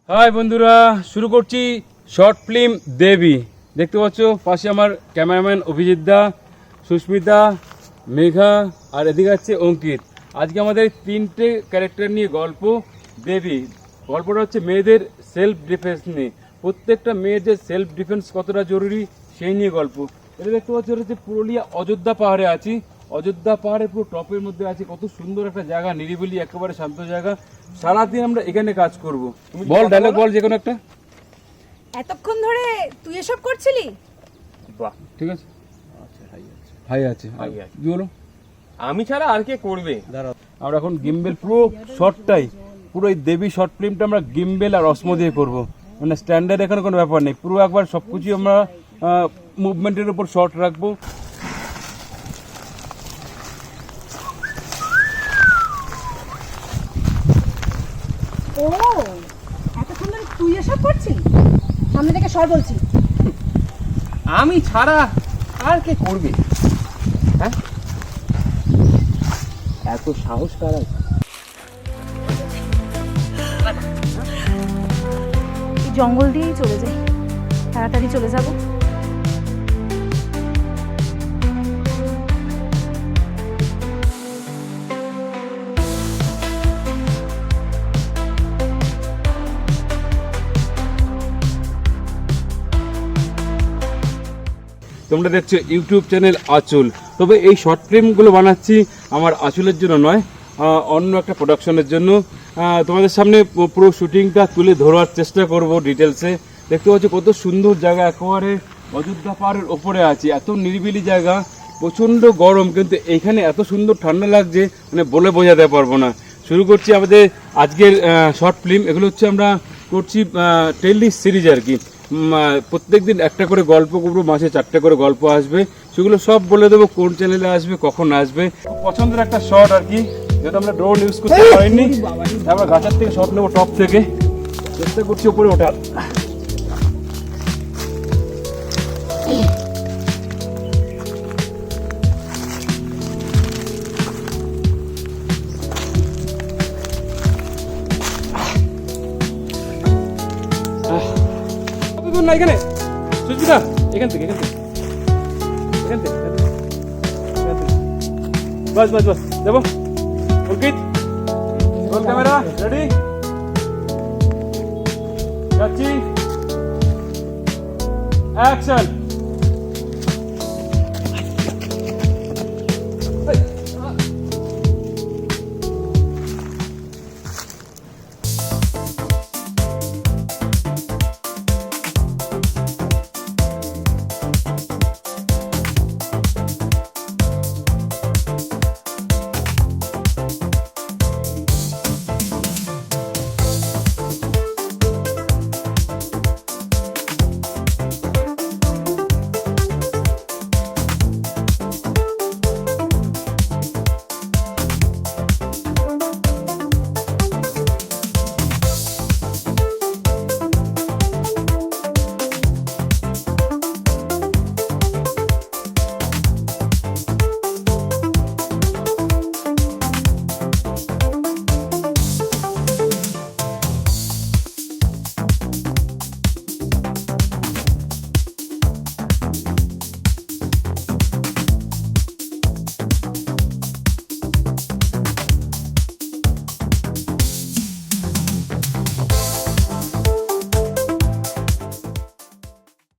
High বন্ধুরা, শুরু করছি শর্ট ফিল্ম দেবী। দেখতে পাচ্ছ পাশে আমার ক্যামেরাম্যান অভিজিৎ দা, সুস্মিতা, মেঘা আর এদিকে আছে অঙ্কিত। আজকে আমাদের তিনটে ক্যারেক্টার নিয়ে গল্প দেবী। গল্পটা হচ্ছে মেয়েদের সেলফ ডিফেন্স নিয়ে। প্রত্যেকটা মেয়ের যে সেলফ ডিফেন্স কতটা জরুরি সেই নিয়ে গল্প। এটা দেখতে পাচ্ছ, এটা হচ্ছে পুরুলিয়া অযোধ্যা পাহাড়ে আছি। অযোধ্যা পাহাড়ের পুরো টপের মধ্যে আছে। কত সুন্দর একটা জায়গা, নিরিবিলি, একেবারে শান্ত জায়গা। সারাদিন আমরা এখানে কাজ করব। বল ডায়লগ বল, যে কোনো একটা। এতক্ষণ ধরে তুই এসব করছিলি? বাহ, ঠিক আছে, আচ্ছা ভাই আছে কি বলো? আমি ছাড়া আর কে করবে? আমরা এখন গিম্বেল পুরো শর্টটাই, পুরো এই দেবী শর্ট ফিল্মটা আমরা গিম্বেল আর অসমো দিয়ে করবো। মানে স্ট্যান্ডার্ড এখানে কোনো ব্যাপার নেই, পুরো একবার সবকিছু আমরা মুভমেন্টের উপর শর্ট রাখবো। ও, এতক্ষণ ধরে তুই এসব করছিস? সামনে থেকে সর বলছি। আমি ছাড়া আর কে করবে? হ্যাঁ, এত সাহস কার আছে? এই জঙ্গল দিয়েই চলে যাই, তাড়াতাড়ি চলে যাব। তোমরা দেখছো ইউটিউব চ্যানেল আঁচল। তবে এই শর্ট ফিল্মগুলো বানাচ্ছি আমার আঁচলের জন্য নয়, অন্য একটা প্রোডাকশনের জন্য। তোমাদের সামনে পুরো শুটিংটা তুলে ধরার চেষ্টা করব ডিটেলসে। দেখতে পাচ্ছি কত সুন্দর জায়গা, একেবারে অযোধ্যা পাহাড়ের ওপরে আছি। এত নিরিবিলি জায়গা, প্রচণ্ড গরম, কিন্তু এইখানে এত সুন্দর ঠান্ডা লাগছে, মানে বলে বোঝাতে পারবো না। শুরু করছি আমাদের আজকের শর্ট ফিল্ম। এগুলো হচ্ছে আমরা করছি টেলি সিরিজ আর কি। প্রত্যেক দিন একটা করে গল্প করবো, মাসে 4টে করে গল্প আসবে। সেগুলো সব বলে দেবো কোন চ্যানেলে আসবে, কখন আসবে। পছন্দের একটা শট আর কি, যেটা আমরা ড্রোন ইউজ করতে পারিনি। আমরা গাছের থেকে শট নেবো, টপ থেকে চেষ্টা করছি উপরে ওঠার। না এখানে সুস্মিতা, এখান থেকে বাস বাস বাস যাবো। অঙ্কিত, রোল ক্যামেরা রেডি, যাচ্ছি, অ্যাকশন।